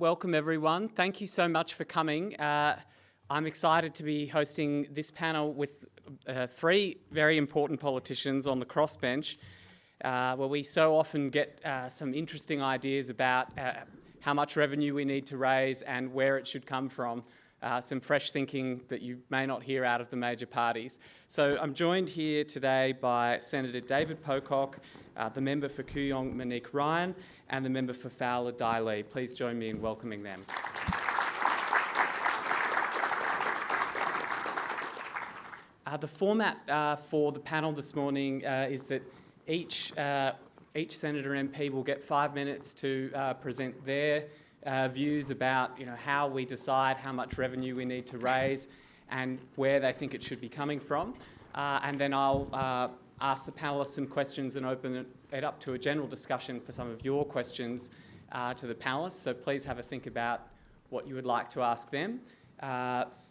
welcome everyone. Thank you so much for coming. I'm excited to be hosting this panel with three very important politicians on the Crossbench, where we so often get some interesting ideas about how much revenue we need to raise and where it should come from. Some fresh thinking that you may not hear out of the major parties. So I'm joined here today by Senator David Pocock, the member for Kooyong, Monique Ryan, and the member for Fowler, Dai Le. Please join me in welcoming them. The format for the panel this morning is that each Senator MP will get 5 minutes to present their views about how we decide how much revenue we need to raise and where they think it should be coming from. And then I'll ask the panellists some questions and open it up to a general discussion for some of your questions to the panellists. So please have a think about what you would like to ask them.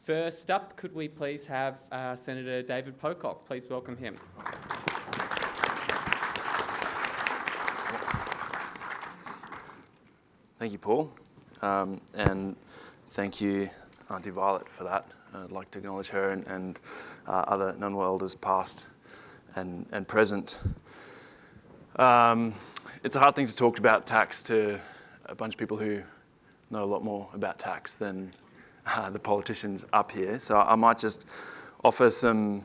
First up, could we please have Senator David Pocock? Please welcome him. Thank you, Paul, and thank you, Auntie Violet, for that. I'd like to acknowledge her and other non-war elders past and present. It's a hard thing to talk about tax to a bunch of people who know a lot more about tax than the politicians up here. So I might just offer some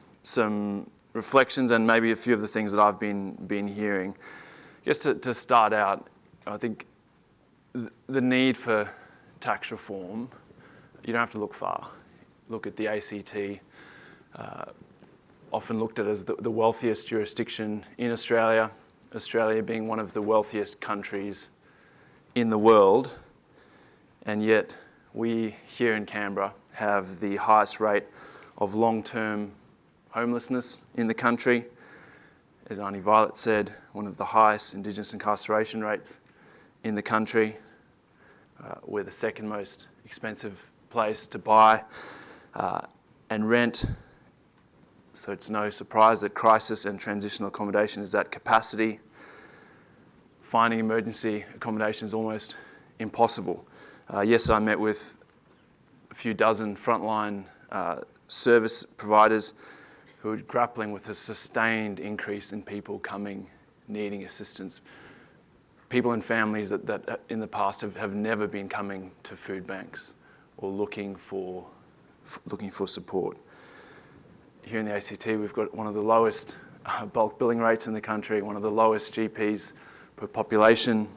reflections and maybe a few of the things that I've been hearing. Just to start out, I think the need for tax reform, you don't have to look far. Look at the ACT, often looked at as the wealthiest jurisdiction in Australia, Australia being one of the wealthiest countries in the world, and yet we here in Canberra have the highest rate of long-term homelessness in the country. As Auntie Violet said, one of the highest Indigenous incarceration rates in the country. We're the second most expensive place to buy and rent. So it's no surprise that crisis and transitional accommodation is at capacity. Finding emergency accommodation is almost impossible. Yesterday I met with a few dozen frontline service providers who are grappling with a sustained increase in people coming, needing assistance. People and families that in the past have never been coming to food banks or looking for support. Here in the ACT, we've got one of the lowest bulk billing rates in the country, one of the lowest GPs per population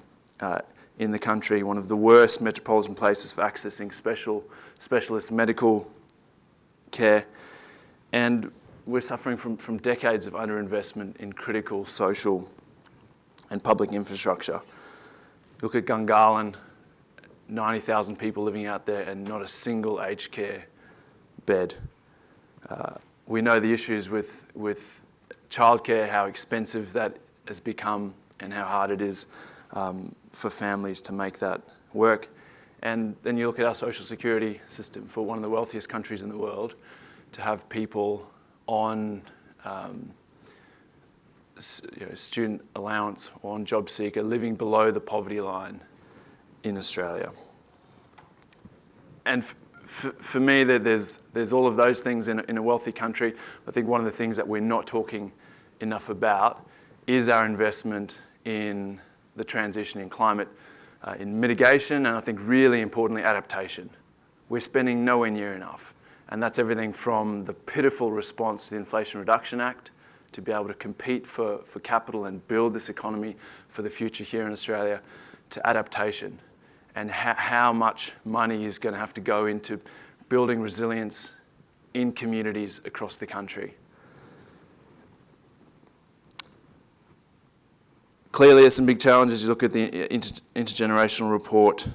in the country, one of the worst metropolitan places for accessing specialist medical care, and we're suffering from decades of underinvestment in critical social and public infrastructure. Look at Gungahlin, 90,000 people living out there and not a single aged care bed. We know the issues with childcare, how expensive that has become and how hard it is for families to make that work. And then you look at our social security system for one of the wealthiest countries in the world, to have people on student allowance or on job seeker living below the poverty line in Australia. And for me, there's all of those things in a wealthy country. I think one of the things that we're not talking enough about is our investment in the transition in climate, in mitigation, and I think really importantly, adaptation. We're spending nowhere near enough. And that's everything from the pitiful response to the Inflation Reduction Act to be able to compete for capital and build this economy for the future here in Australia, to adaptation and how much money is going to have to go into building resilience in communities across the country. Clearly, there's some big challenges. You look at the intergenerational report,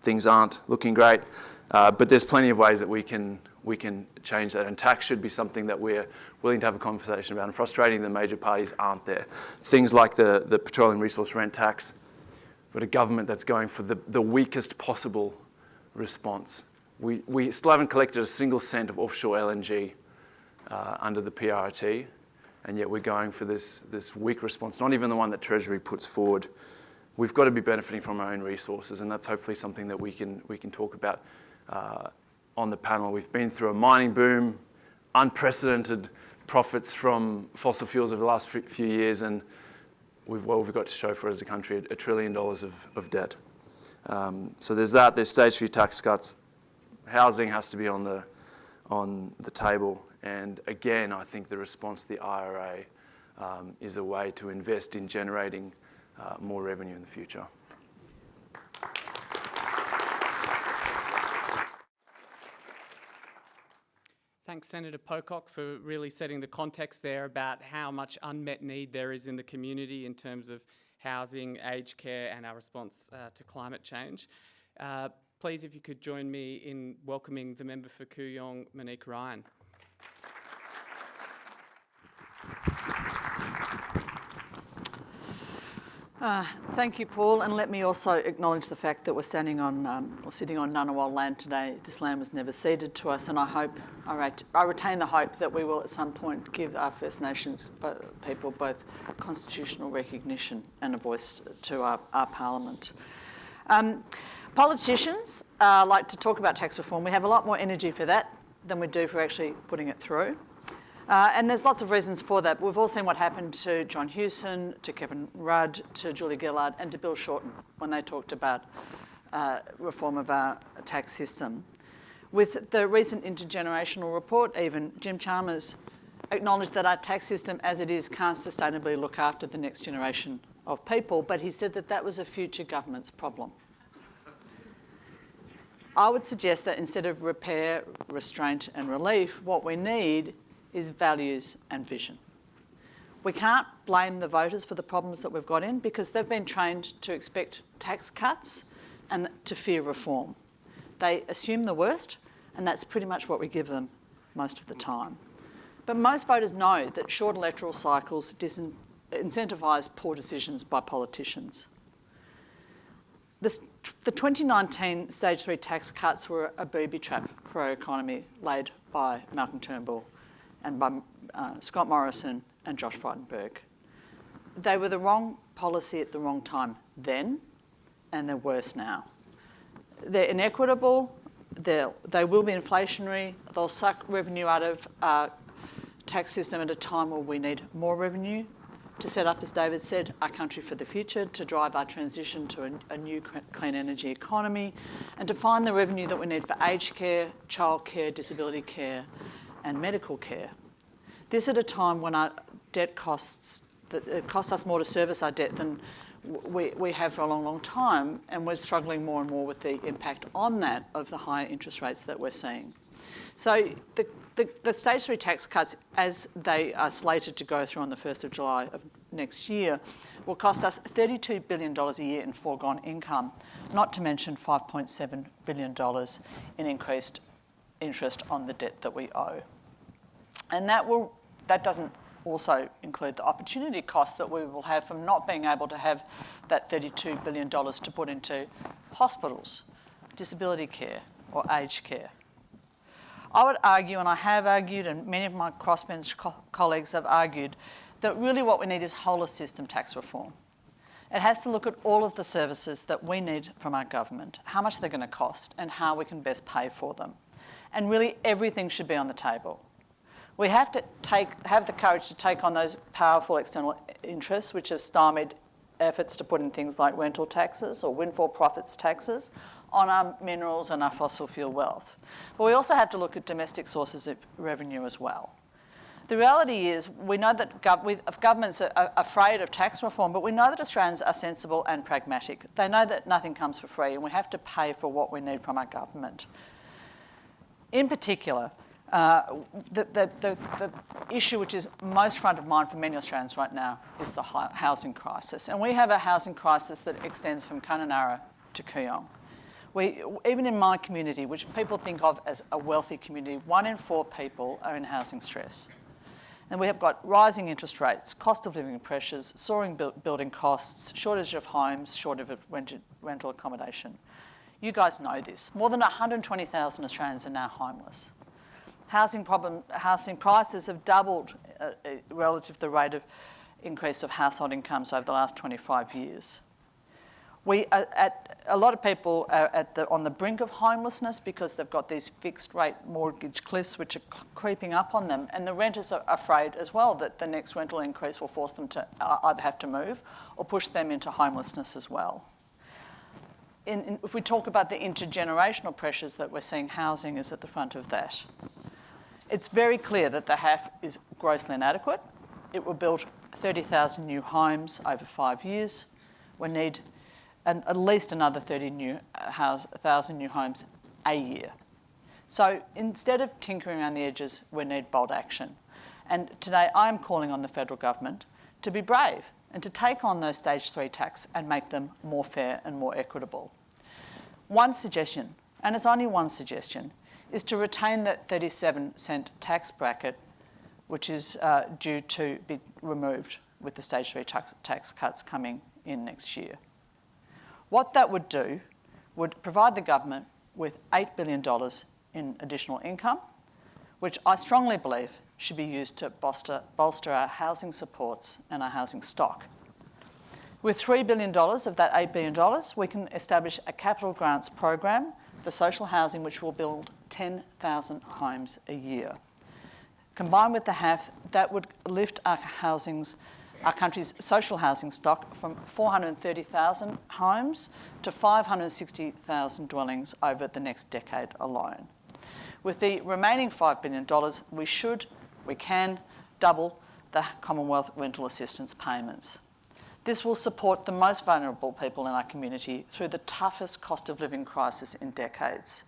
things aren't looking great, but there's plenty of ways that we can change that, and tax should be something that we're willing to have a conversation about. And frustrating, the major parties aren't there. Things like the petroleum resource rent tax, but a government that's going for the weakest possible response. We still haven't collected a single cent of offshore LNG under the PRT, and yet we're going for this weak response, not even the one that Treasury puts forward we've got to be benefiting from our own resources, and that's hopefully something that we can talk about on the panel. We've been through a mining boom, unprecedented profits from fossil fuels over the last few years, and we've got to show for as a country $1 trillion of debt. So there's that. There's stage 3 tax cuts. Housing has to be on the table, and again, I think the response to the IRA is a way to invest in generating more revenue in the future. Thanks, Senator Pocock, for really setting the context there about how much unmet need there is in the community in terms of housing, aged care, and our response to climate change. Please, if you could join me in welcoming the member for Kooyong, Monique Ryan. Thank you, Paul, and let me also acknowledge the fact that we're sitting on Ngunnawal land today. This land was never ceded to us, and I retain the hope that we will at some point give our First Nations people both constitutional recognition and a voice to our Parliament. Politicians like to talk about tax reform. We have a lot more energy for that than we do for actually putting it through. And there's lots of reasons for that. We've all seen what happened to John Hewson, to Kevin Rudd, to Julie Gillard, and to Bill Shorten when they talked about reform of our tax system. With the recent intergenerational report, even Jim Chalmers acknowledged that our tax system as it is can't sustainably look after the next generation of people, but he said that that was a future government's problem. I would suggest that instead of repair, restraint and relief, what we need is values and vision. We can't blame the voters for the problems that we've got in because they've been trained to expect tax cuts and to fear reform. They assume the worst, and that's pretty much what we give them most of the time. But most voters know that short electoral cycles incentivise poor decisions by politicians. The 2019 Stage 3 tax cuts were a booby trap for our economy laid by Malcolm Turnbull and by Scott Morrison and Josh Frydenberg. They were the wrong policy at the wrong time then, and they're worse now. They're inequitable, they will be inflationary, they'll suck revenue out of our tax system at a time where we need more revenue to set up, as David said, our country for the future, to drive our transition to a new clean energy economy, and to find the revenue that we need for aged care, childcare, disability care, and medical care. This at a time when our debt costs, it costs us more to service our debt than we have for a long, long time, and we're struggling more and more with the impact on that of the higher interest rates that we're seeing. So the Stage 3 tax cuts, as they are slated to go through on the 1st of July of next year, will cost us $32 billion a year in foregone income, not to mention $5.7 billion in increased interest on the debt that we owe. And that doesn't also include the opportunity cost that we will have from not being able to have that $32 billion to put into hospitals, disability care or aged care. I would argue, and I have argued, and many of my crossbench colleagues have argued, that really what we need is whole of system tax reform. It has to look at all of the services that we need from our government, how much they're going to cost and how we can best pay for them. And really everything should be on the table. We have to have the courage to take on those powerful external interests which have stymied efforts to put in things like rental taxes or windfall profits taxes on our minerals and our fossil fuel wealth. But we also have to look at domestic sources of revenue as well. The reality is we know that governments are afraid of tax reform, but we know that Australians are sensible and pragmatic. They know that nothing comes for free and we have to pay for what we need from our government. In particular, the issue which is most front of mind for many Australians right now is the housing crisis. And we have a housing crisis that extends from Kununurra to Kooyong. Even in my community, which people think of as a wealthy community, 1 in 4 people are in housing stress. And we have got rising interest rates, cost of living pressures, soaring building costs, shortage of homes, shortage of rental accommodation. You guys know this. More than 120,000 Australians are now homeless. Housing prices have doubled relative to the rate of increase of household incomes over the last 25 years. A lot of people are on the brink of homelessness because they've got these fixed rate mortgage cliffs which are creeping up on them, and the renters are afraid as well that the next rental increase will force them to either have to move or push them into homelessness as well. If we talk about the intergenerational pressures that we're seeing, housing is at the front of that. It's very clear that the HAF is grossly inadequate. It will build 30,000 new homes over 5 years. We need at least another 1,000 new homes a year. So instead of tinkering around the edges, we need bold action. And today I'm calling on the federal government to be brave and to take on those stage 3 tax and make them more fair and more equitable. One suggestion, and it's only one suggestion, is to retain that 37-cent tax bracket, which is due to be removed with the stage 3 tax cuts coming in next year. What that would do would provide the government with $8 billion in additional income, which I strongly believe should be used to bolster our housing supports and our housing stock. With $3 billion of that $8 billion, we can establish a capital grants program for social housing which will build 10,000 homes a year. Combined with the HAF, that would lift our country's social housing stock from 430,000 homes to 560,000 dwellings over the next decade alone. With the remaining $5 billion, we can double the Commonwealth rental assistance payments. This will support the most vulnerable people in our community through the toughest cost of living crisis in decades.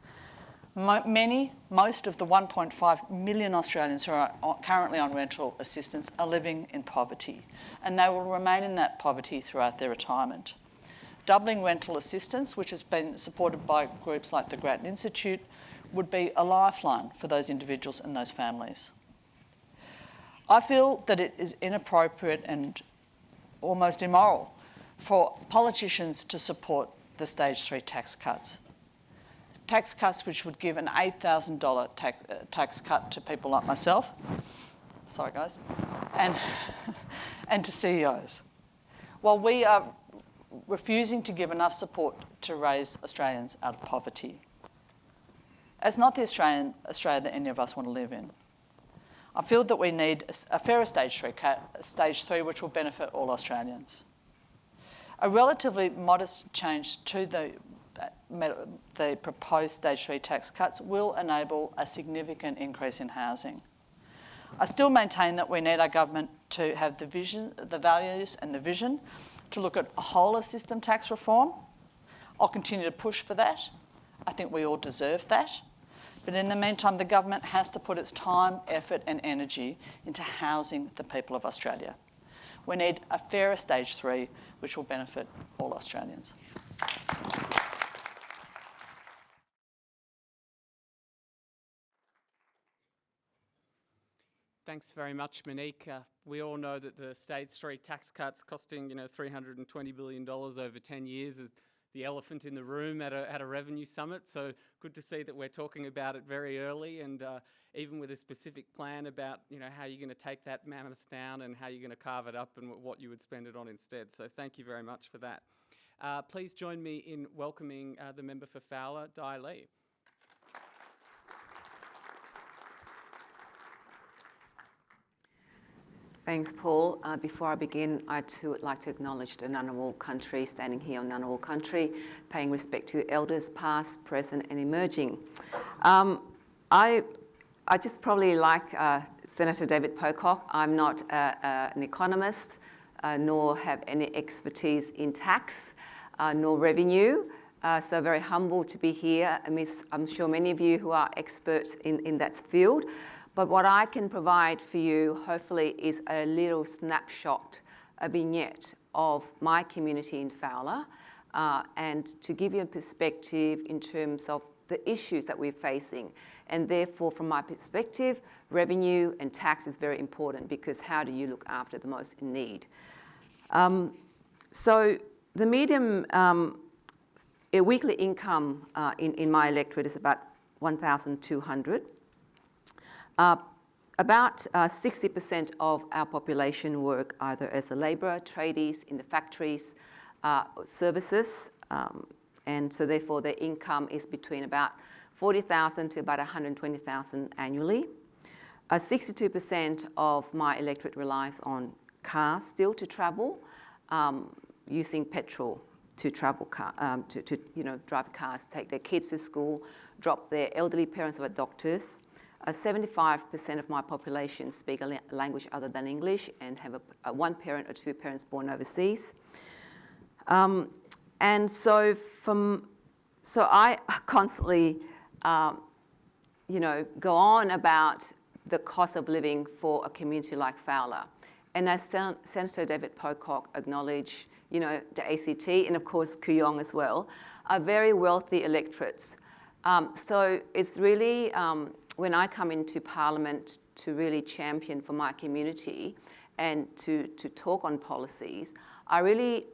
Most of the 1.5 million Australians who are currently on rental assistance are living in poverty, and they will remain in that poverty throughout their retirement. Doubling rental assistance, which has been supported by groups like the Grattan Institute, would be a lifeline for those individuals and those families. I feel that it is inappropriate and almost immoral for politicians to support the stage 3 tax cuts. Tax cuts which would give an $8,000 tax cut to people like myself, sorry guys, and to CEOs, while we are refusing to give enough support to raise Australians out of poverty. It's not the Australia that any of us want to live in. I feel that we need a fairer stage 3 which will benefit all Australians. A relatively modest change to the proposed stage 3 tax cuts will enable a significant increase in housing. I still maintain that we need our government to have the vision, the values and the vision to look at a whole of system tax reform. I'll continue to push for that. I think we all deserve that. But in the meantime, the government has to put its time, effort and energy into housing the people of Australia. We need a fairer stage 3 which will benefit all Australians. Thanks very much, Monique. We all know that the stage 3 tax cuts costing $320 billion over 10 years is the elephant in the room at a revenue summit. So good to see that we're talking about it very early, and even with a specific plan about how you're going to take that mammoth down and how you're going to carve it up and what you would spend it on instead. So thank you very much for that. Please join me in welcoming the member for Fowler, Dai Le. Thanks, Paul. Before I begin, I too would like to acknowledge the Ngunnawal country, standing here on Ngunnawal country, paying respect to elders past, present and emerging. I just probably like Senator David Pocock. I'm not an economist, nor have any expertise in tax, nor revenue. So very humble to be here amidst, I'm sure, many of you who are experts in that field. But what I can provide for you, hopefully, is a little snapshot, a vignette of my community in Fowler, and to give you a perspective in terms of the issues that we're facing. And therefore, from my perspective, revenue and tax is very important, because how do you look after the most in need? So the median weekly income in my electorate is about $1,200. About 60% of our population work either as a labourer, tradies in the factories, services, and so therefore their income is between about 40,000 to about 120,000 annually. 62% of my electorate relies on cars still to travel, using petrol to travel to drive cars, take their kids to school, drop their elderly parents at doctors. 75% of my population speak a language other than English and have one parent or two parents born overseas. And so I constantly, go on about the cost of living for a community like Fowler. And as Senator David Pocock acknowledged, the ACT and of course Kooyong as well, are very wealthy electorates. So it's really, when I come into Parliament to really champion for my community and to talk on policies, I really,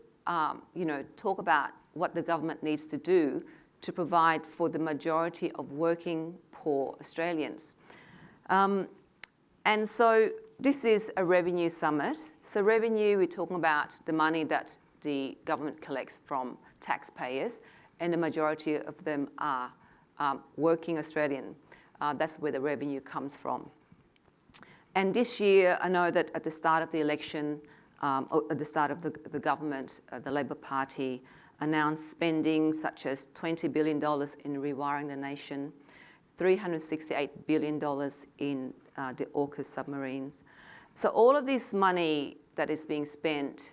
talk about what the government needs to do to provide for the majority of working poor Australians. And so this is a revenue summit. So revenue, we're talking about the money that the government collects from taxpayers, and the majority of them are working Australian. That's where the revenue comes from. And this year, I know that at the start of the election, or at the start of the government, the Labor Party announced spending such as $20 billion in rewiring the nation, $368 billion in the AUKUS submarines. So all of this money that is being spent,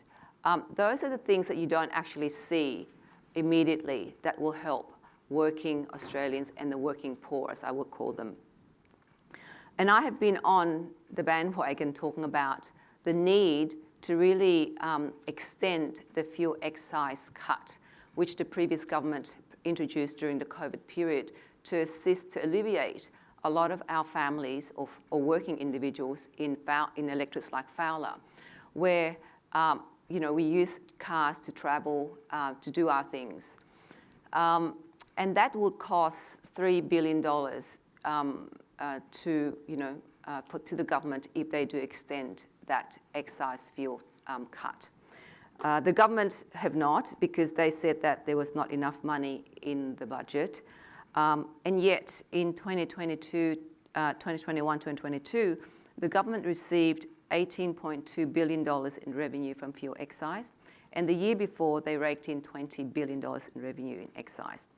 those are the things that you don't actually see immediately that will help working Australians and the working poor, as I would call them. And I have been on the bandwagon talking about the need to really extend the fuel excise cut, which the previous government introduced during the COVID period to assist to alleviate a lot of our families or working individuals in electorates like Fowler, where we use cars to travel, to do our things. And that would cost $3 billion to put to the government if they do extend that excise fuel cut. The government have not, because they said that there was not enough money in the budget. And yet in 2021, 2022, the government received $18.2 billion in revenue from fuel excise. And the year before, they raked in $20 billion in revenue in excise.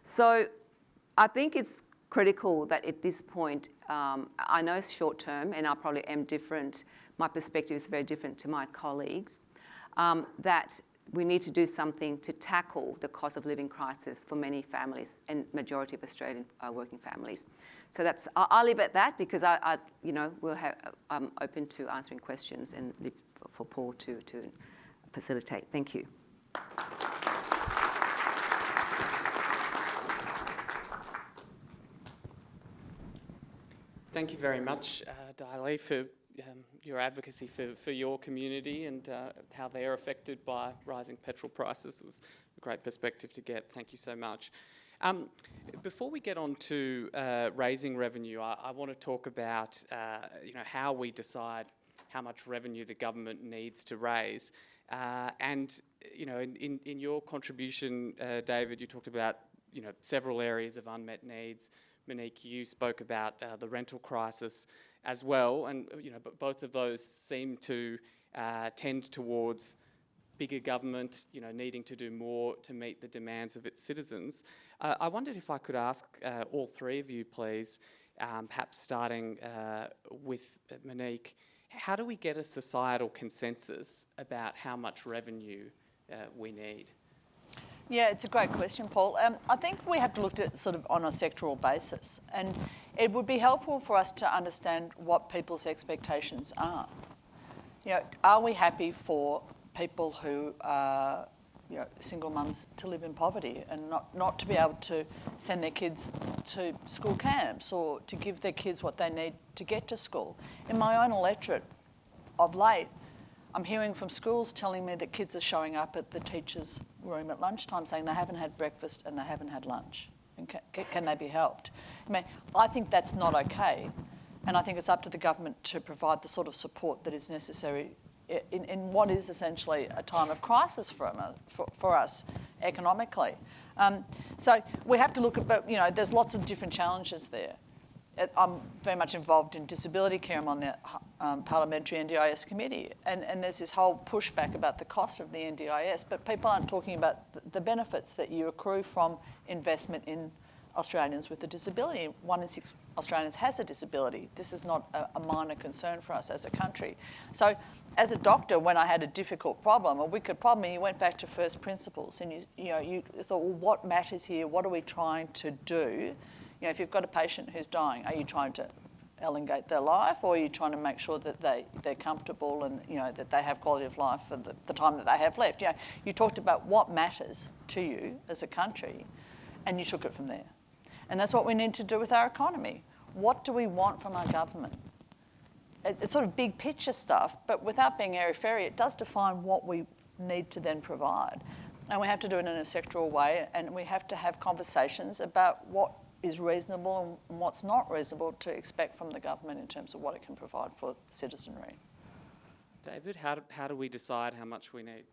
So I think it's critical that at this point, I know it's short term, and I probably am different. My perspective is very different to my colleagues, that we need to do something to tackle the cost of living crisis for many families and majority of Australian working families. So I'll leave it at that, because I'm open to answering questions and leave for Paul to facilitate. Thank you. Thank you very much, Dai Le, for your advocacy for your community and how they're affected by rising petrol prices. It was a great perspective to get. Thank you so much. Before we get on to raising revenue, I want to talk about how we decide how much revenue the government needs to raise. And in your contribution, David, you talked about several areas of unmet needs. Monique, you spoke about the rental crisis as well, and both of those seem to tend towards bigger government, needing to do more to meet the demands of its citizens. I wondered if I could ask all three of you, please, perhaps starting with Monique, how do we get a societal consensus about how much revenue we need? Yeah, it's a great question, Paul. I think we have to look at it sort of on a sectoral basis, and it would be helpful for us to understand what people's expectations are. Are we happy for people who are single mums to live in poverty and not to be able to send their kids to school camps or to give their kids what they need to get to school? In my own electorate of late, I'm hearing from schools telling me that kids are showing up at the teachers' room at lunchtime saying they haven't had breakfast and they haven't had lunch. And can they be helped? I think that's not okay. And I think it's up to the government to provide the sort of support that is necessary in what is essentially a time of crisis for us economically. So we have to look at, but there's lots of different challenges there. I'm very much involved in disability care. I'm on the parliamentary NDIS committee, and there's this whole pushback about the cost of the NDIS, but people aren't talking about the benefits that you accrue from investment in Australians with a disability. 1 in 6 Australians has a disability. This is not a minor concern for us as a country. So as a doctor, when I had a difficult problem, a wicked problem, you went back to first principles and you thought, well, what matters here? What are we trying to do? If you've got a patient who's dying, are you trying to elongate their life, or are you trying to make sure that they're comfortable and that they have quality of life for the time that they have left? You talked about what matters to you as a country, and you took it from there. And that's what we need to do with our economy. What do we want from our government? It's sort of big picture stuff, but without being airy-fairy, it does define what we need to then provide. And we have to do it in a sectoral way, and we have to have conversations about what is reasonable and what's not reasonable to expect from the government in terms of what it can provide for citizenry. David, how do we decide how much we need?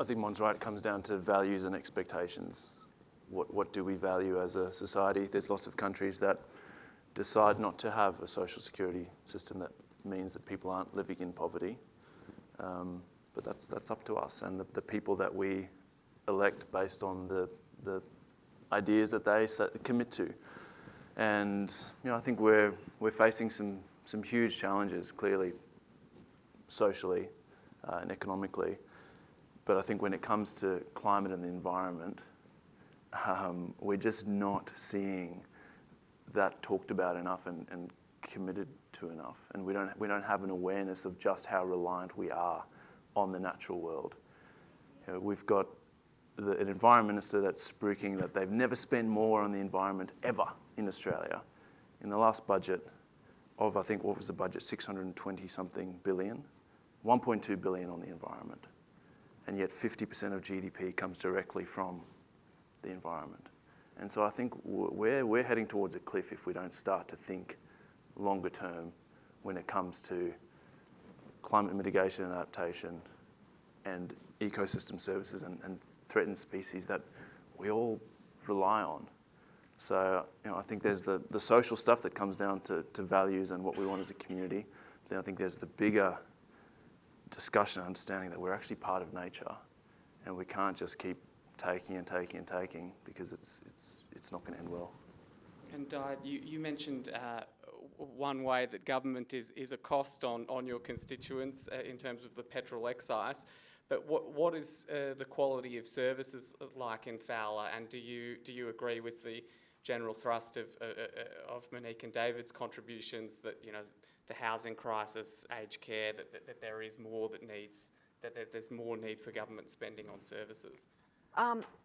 I think Mon's right. It comes down to values and expectations. What do we value as a society? There's lots of countries that decide not to have a social security system that means that people aren't living in poverty. But that's up to us and the people that we elect based on the ideas that they commit to. And I think we're facing some huge challenges, clearly, socially and economically. But I think when it comes to climate and the environment, we're just not seeing that talked about enough and committed to enough. And we don't have an awareness of just how reliant we are on the natural world. We've got an environment minister that's spruiking that they've never spent more on the environment ever in Australia. In the last budget of, I think, what was the budget, 620-something billion, 1.2 billion on the environment. And yet 50% of GDP comes directly from the environment. And so I think we're heading towards a cliff if we don't start to think longer term when it comes to climate mitigation and adaptation and ecosystem services and threatened species that we all rely on. So I think there's the social stuff that comes down to values and what we want as a community. But then I think there's the bigger discussion and understanding that we're actually part of nature, and we can't just keep taking and taking and taking because it's not going to end well. And Dai, you mentioned one way that government is a cost on your constituents in terms of the petrol excise. But what is the quality of services like in Fowler? And do you agree with the general thrust of Monique and David's contributions that the housing crisis, aged care, that there is more that there's more need for government spending on services?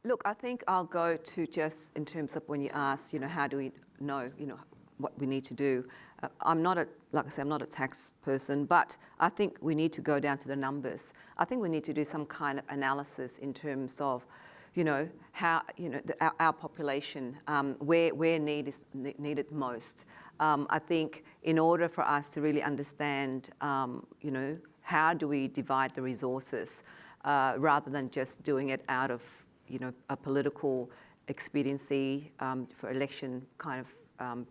Look, I think I'll go to just in terms of when you ask, how do we know, what we need to do. I'm not a tax person, but I think we need to go down to the numbers. I think we need to do some kind of analysis in terms of, how, our population, where need is needed most. I think in order for us to really understand, how do we divide the resources, rather than just doing it out of, a political expediency for election kind of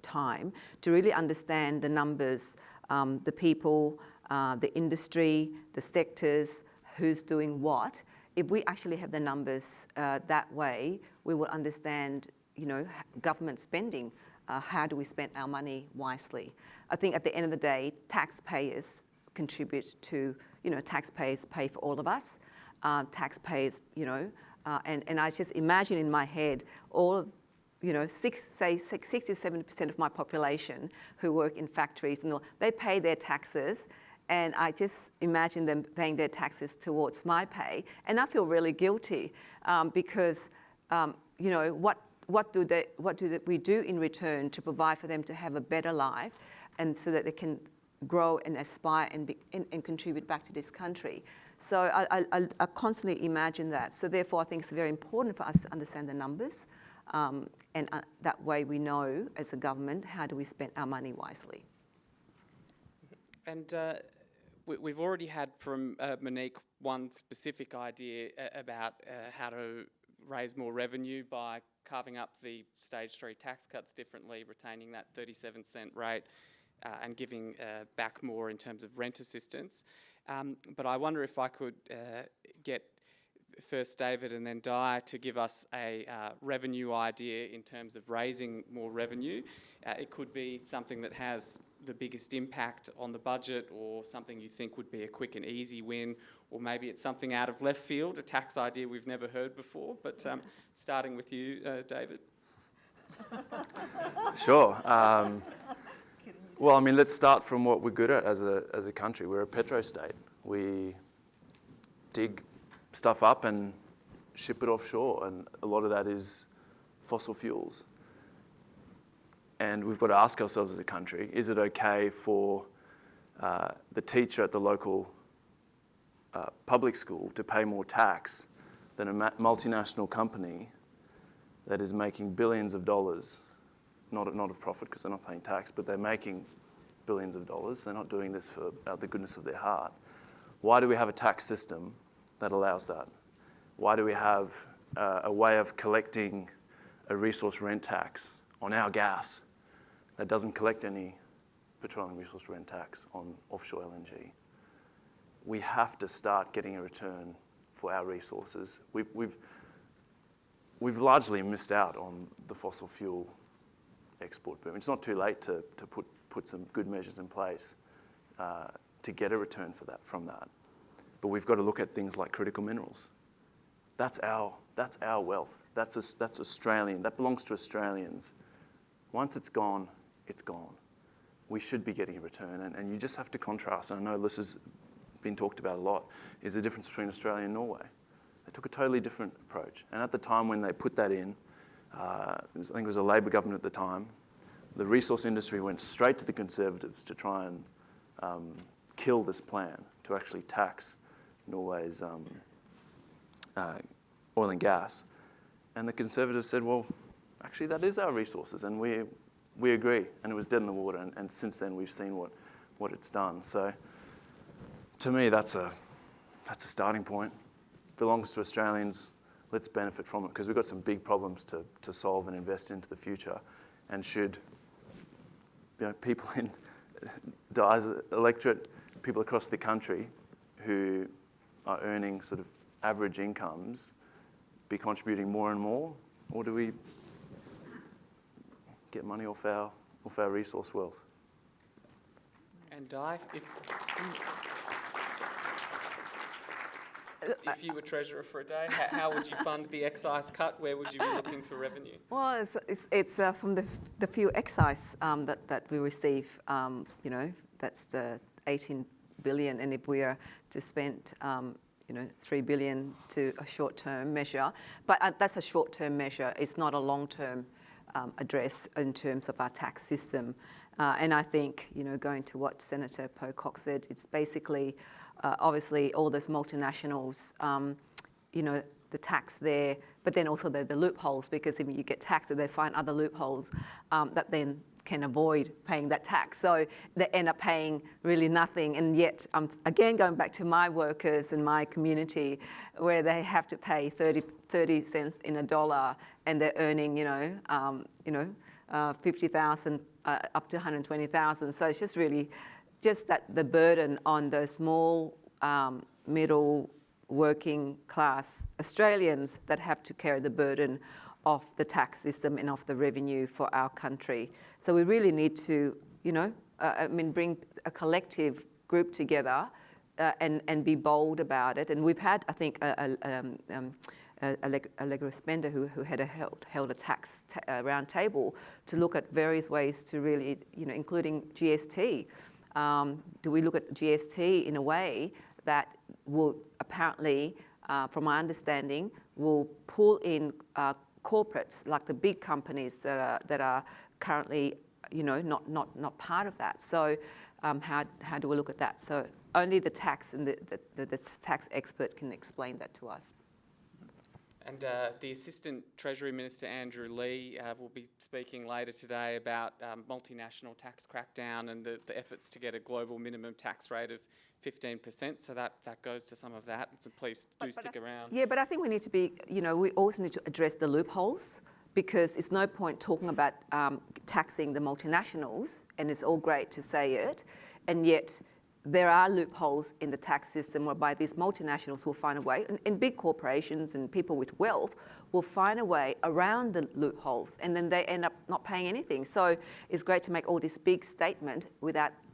time, to really understand the numbers, the people, the industry, the sectors, who's doing what. If we actually have the numbers that way, we will understand, government spending. How do we spend our money wisely? I think at the end of the day, taxpayers contribute to, taxpayers pay for all of us. Taxpayers, and I just imagine in my head all of 60-70% of my population who work in factories, and they pay their taxes, and I just imagine them paying their taxes towards my pay, and I feel really guilty because what do we do in return to provide for them to have a better life, and so that they can grow and aspire and contribute back to this country. So I constantly imagine that. So therefore, I think it's very important for us to understand the numbers. And that way we know, as a government, how do we spend our money wisely. And we've already had from Monique one specific idea about how to raise more revenue by carving up the stage 3 tax cuts differently, retaining that 37-cent rate and giving back more in terms of rent assistance. But I wonder if I could get first David and then Dai to give us a revenue idea in terms of raising more revenue. It could be something that has the biggest impact on the budget, or something you think would be a quick and easy win, or maybe it's something out of left field, a tax idea we've never heard before. But starting with you, David. Sure. Well, I mean, let's start from what we're good at as a country. We're a petro state. We dig stuff up and ship it offshore, and a lot of that is fossil fuels. And we've got to ask ourselves as a country, is it okay for the teacher at the local public school to pay more tax than a multinational company that is making billions of dollars, not of profit because they're not paying tax, but they're making billions of dollars. They're not doing this for out the goodness of their heart. Why do we have a tax system that allows that? Why do we have a way of collecting a resource rent tax on our gas that doesn't collect any petroleum resource rent tax on offshore LNG? We have to start getting a return for our resources. We've largely missed out on the fossil fuel export boom. It's not too late to put some good measures in place to get a return from that. But we've got to look at things like critical minerals. That's our wealth. That's Australian. That belongs to Australians. Once it's gone, it's gone. We should be getting a return. And you just have to contrast, and I know this has been talked about a lot, is the difference between Australia and Norway. They took a totally different approach. And at the time when they put that in, I think it was a Labor government at the time, the resource industry went straight to the Conservatives to try and kill this plan to actually tax Norway's oil and gas. And the Conservatives said, well, actually that is our resources, and we agree. And it was dead in the water, and since then we've seen what it's done. So to me, that's a starting point. Belongs to Australians. Let's benefit from it, because we've got some big problems to solve and invest into the future. And should people in Dai's electorate, people across the country who are earning sort of average incomes, be contributing more and more, or do we get money off our resource wealth? And Dai, if you were treasurer for a day, how would you fund the excise cut? Where would you be looking for revenue? Well, it's from the few excise that we receive. That's the 18 billion, and if we are to spend 3 billion to a short-term measure, but that's a short-term measure. It's not a long-term address in terms of our tax system. And I think, going to what Senator Pocock said, it's basically, obviously, all those multinationals, the tax there, but then also the loopholes, because if you get taxed, they find other loopholes that then can avoid paying that tax. So they end up paying really nothing. And yet, again, going back to my workers and my community, where they have to pay 30 cents in a dollar, and they're earning, 50,000 up to 120,000. So it's just really that the burden on those small, middle, working class Australians that have to carry the burden of the tax system and of the revenue for our country. So we really need to, bring a collective group together and be bold about it. And we've had, I think, Allegra Spender who had held a tax round table to look at various ways to really, including GST. Do we look at GST in a way that will apparently, from my understanding, will pull in corporates, like the big companies that are currently, not part of that. So how do we look at that? So only the tax and the tax expert can explain that to us. And the Assistant Treasury Minister, Andrew Lee, will be speaking later today about multinational tax crackdown and the efforts to get a global minimum tax rate of 15%. So that goes to some of that. So please do stick around. Yeah, but I think we need to be, we also need to address the loopholes, because it's no point talking about taxing the multinationals, and it's all great to say it, and yet there are loopholes in the tax system whereby these multinationals will find a way, and big corporations and people with wealth will find a way around the loopholes, and then they end up not paying anything. So it's great to make all this big statement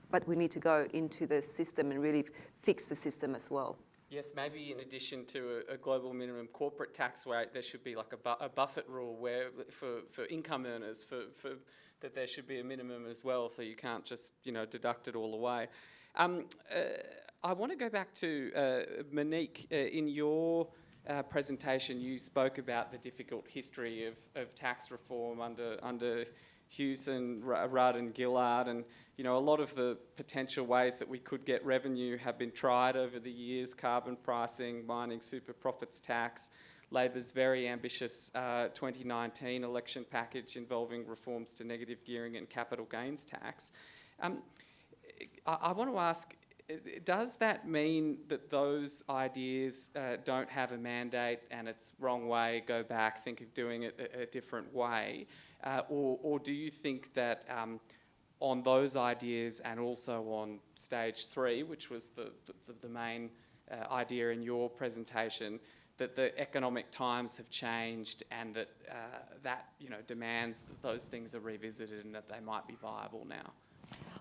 but we need to go into the system and really fix the system as well. Yes, maybe in addition to a global minimum corporate tax rate, there should be like a Buffett rule where for income earners, that there should be a minimum as well, so you can't just deduct it all away. I want to go back to Monique. In your presentation, you spoke about the difficult history of tax reform under Hewson, Rudd and Gillard, and a lot of the potential ways that we could get revenue have been tried over the years: carbon pricing, mining super profits tax, Labor's very ambitious 2019 election package involving reforms to negative gearing and capital gains tax. I want to ask, does that mean that those ideas don't have a mandate and it's wrong way, go back, think of doing it a different way? Or do you think that on those ideas and also on stage 3, which was the main idea in your presentation, that the economic times have changed and that that demands that those things are revisited and that they might be viable now?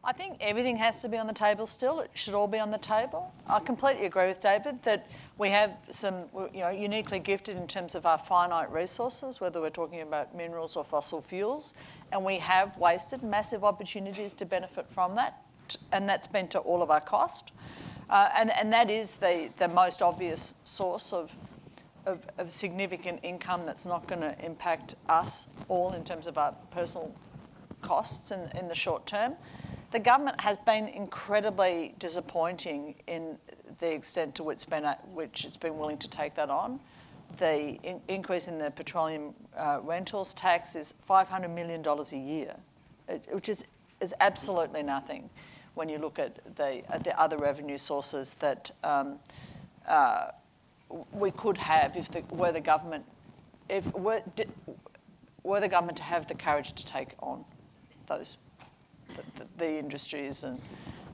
I think everything has to be on the table still. It should all be on the table. I completely agree with David that we have some, uniquely gifted in terms of our finite resources, whether we're talking about minerals or fossil fuels, and we have wasted massive opportunities to benefit from that, and that's been to all of our cost. And that is the most obvious source of significant income that's not going to impact us all in terms of our personal costs in the short term. The government has been incredibly disappointing in the extent to which it's been willing to take that on. The increase in the petroleum rentals tax is $500 million a year, which is absolutely nothing when you look at the other revenue sources that we could have were the government to have the courage to take on those the industries and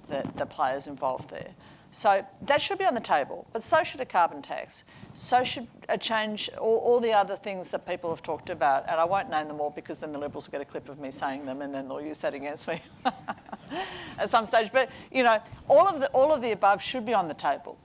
the players involved there. So that should be on the table, but so should a carbon tax. So should a change, all the other things that people have talked about, and I won't name them all because then the Liberals will get a clip of me saying them and then they'll use that against me at some stage. But all of the above should be on the table.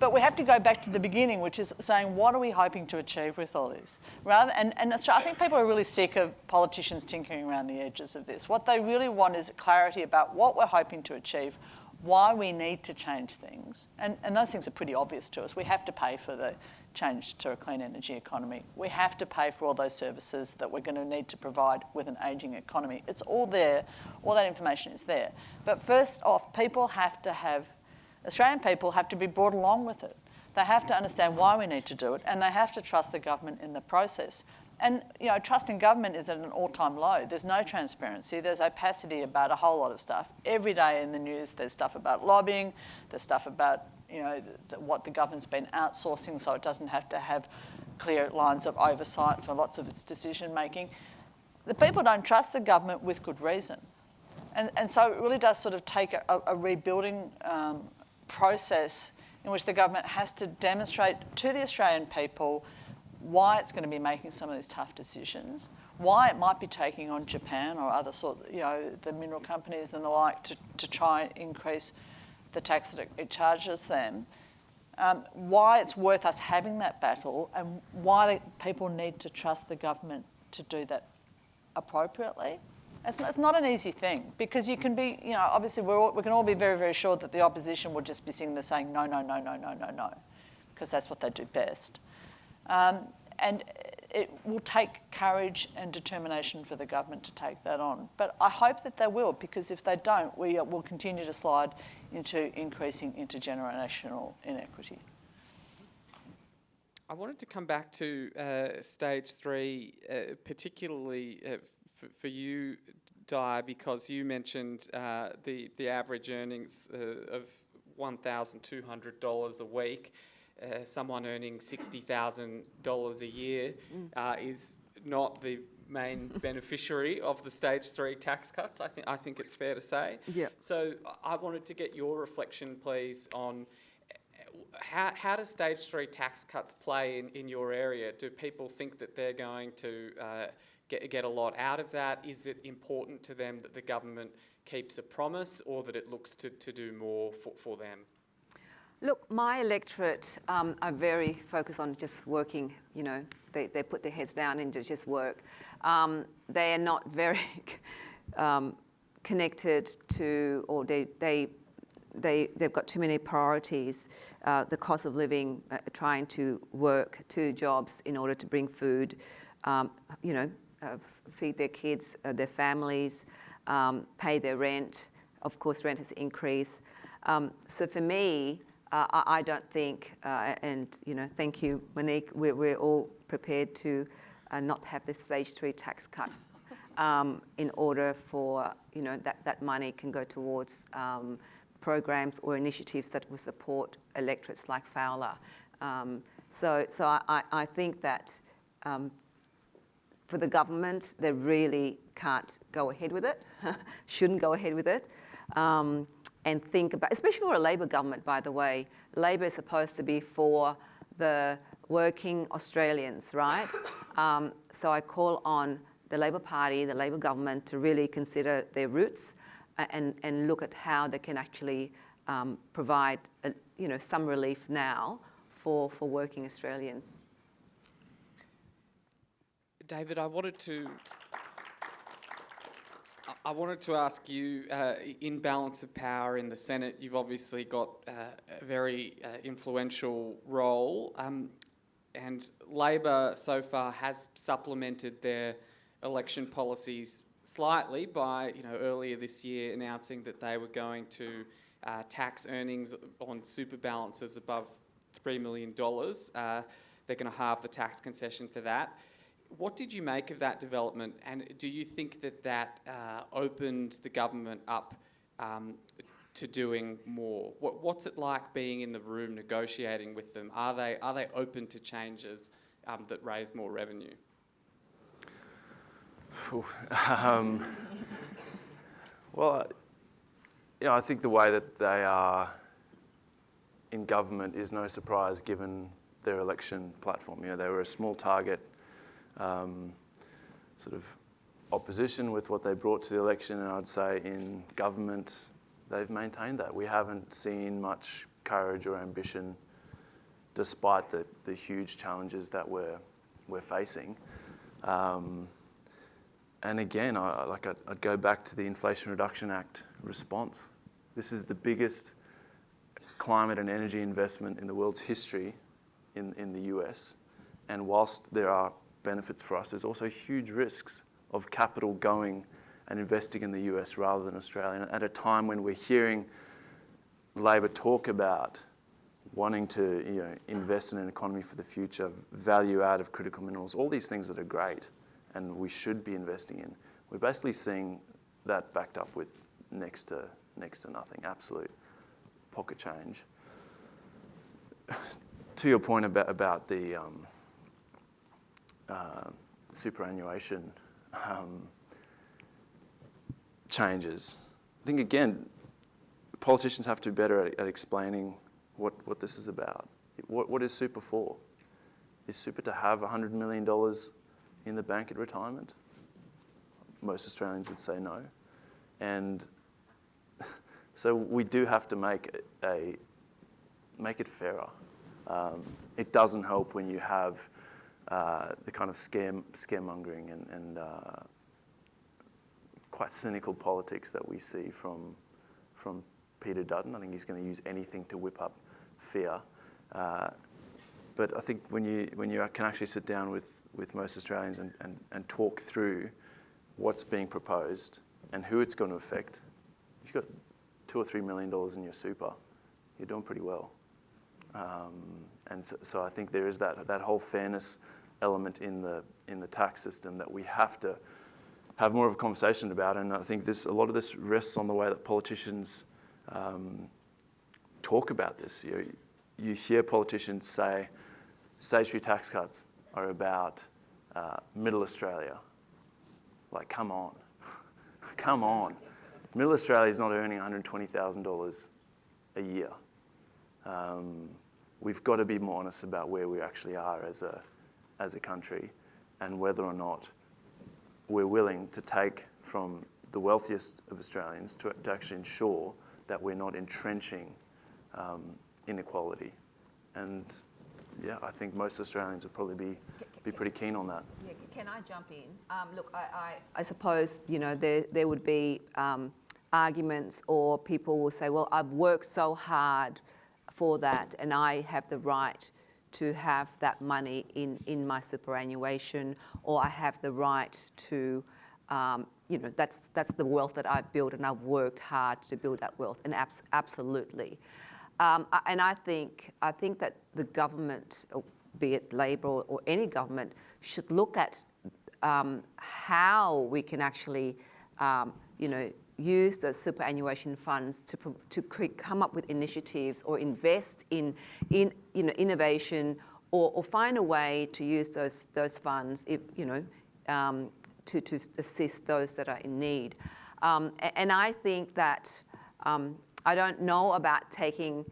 But we have to go back to the beginning, which is saying, what are we hoping to achieve with all this? I think people are really sick of politicians tinkering around the edges of this. What they really want is clarity about what we're hoping to achieve, why we need to change things. And those things are pretty obvious to us. We have to pay for the change to a clean energy economy. We have to pay for all those services that we're going to need to provide with an ageing economy. It's all there. All that information is there. But first off, Australian people have to be brought along with it. They have to understand why we need to do it, and they have to trust the government in the process. And trust in government is at an all-time low. There's no transparency. There's opacity about a whole lot of stuff. Every day in the news, there's stuff about lobbying. There's stuff about what the government's been outsourcing, so it doesn't have to have clear lines of oversight for lots of its decision making. The people don't trust the government with good reason, and so it really does sort of take a rebuilding process in which the government has to demonstrate to the Australian people why it's going to be making some of these tough decisions, why it might be taking on Japan or other the mineral companies and the like to try and increase the tax that it charges them, why it's worth us having that battle, and why people need to trust the government to do that appropriately. It's not an easy thing, because you can be, obviously we can all be very, very sure that the opposition will just be sitting there saying no, no, no, no, no, no, no, because that's what they do best. And it will take courage and determination for the government to take that on. But I hope that they will, because if they don't, we will continue to slide into increasing intergenerational inequity. I wanted to come back to stage 3, particularly for you, Dai, because you mentioned the average earnings of $1,200 a week. Someone earning $60,000 a year is not the main beneficiary of the stage 3 tax cuts. I think it's fair to say. Yeah. So I wanted to get your reflection, please, on how does stage 3 tax cuts play in your area? Do people think that they're going to get a lot out of that? Is it important to them that the government keeps a promise, or that it looks to do more for them? Look, my electorate are very focused on just working, you know, they put their heads down and just work. They are not very connected to, or they've got too many priorities, the cost of living, trying to work 2 jobs in order to bring food, feed their kids, their families, pay their rent. Of course, rent has increased. So for me, I don't think, and thank you, Monique, we're all prepared to not have this stage 3 tax cut in order for, that money can go towards programs or initiatives that will support electorates like Fowler. So I think that for the government, they really can't go ahead with it, shouldn't go ahead with it. And think about, especially for a Labor government, by the way, Labor is supposed to be for the working Australians, right? So I call on the Labor Party, the Labor government, to really consider their roots and look at how they can actually provide, some relief now for working Australians. David, I wanted to ask you, in balance of power in the Senate, you've obviously got a very influential role, and Labor so far has supplemented their election policies slightly by, earlier this year announcing that they were going to tax earnings on super balances above $3 million. They're going to halve the tax concession for that. What did you make of that development, and do you think that opened the government up to doing more? What's it like being in the room negotiating with them? Are they open to changes that raise more revenue? Well, I think the way that they are in government is no surprise given their election platform. They were a small target sort of opposition with what they brought to the election, and I'd say in government they've maintained that. We haven't seen much courage or ambition despite the huge challenges that we're facing. And again, I'd go back to the Inflation Reduction Act response. This is the biggest climate and energy investment in the world's history in the US, and whilst there are benefits for us, there's also huge risks of capital going and investing in the US rather than Australia. And at a time when we're hearing Labor talk about wanting to invest in an economy for the future, value out of critical minerals, all these things that are great and we should be investing in, we're basically seeing that backed up with next to nothing, absolute pocket change. To your point about the superannuation changes, I think again, politicians have to be better at explaining what this is about. What is super for? Is super to have $100 million in the bank at retirement? Most Australians would say no. And so we do have to make it fairer. It doesn't help when you have the kind of scaremongering and quite cynical politics that we see from Peter Dutton. I think he's going to use anything to whip up fear. But I think when you can actually sit down with most Australians and talk through what's being proposed and who it's going to affect, if you've got $2 or $3 million in your super, you're doing pretty well. And so I think there is that whole fairness element in the tax system that we have to have more of a conversation about. And I think a lot of this rests on the way that politicians talk about this. You hear politicians say stage 3 tax cuts are about middle Australia. Like, come on. Come on. Middle Australia is not earning $120,000 a year. We've got to be more honest about where we actually are as a country, and whether or not we're willing to take from the wealthiest of Australians to actually ensure that we're not entrenching inequality. And yeah, I think most Australians would probably be pretty keen on that. Yeah, can I jump in? Look, I suppose, there would be arguments, or people will say, well, I've worked so hard for that and I have the right to have that money in my superannuation, or I have the right to, that's the wealth that I've built and I've worked hard to build that wealth, and absolutely. And I think that the government, be it Labor or any government, should look at how we can actually, use those superannuation funds to come up with initiatives or invest in innovation, or find a way to use those funds, to assist those that are in need. And I think that I don't know about taking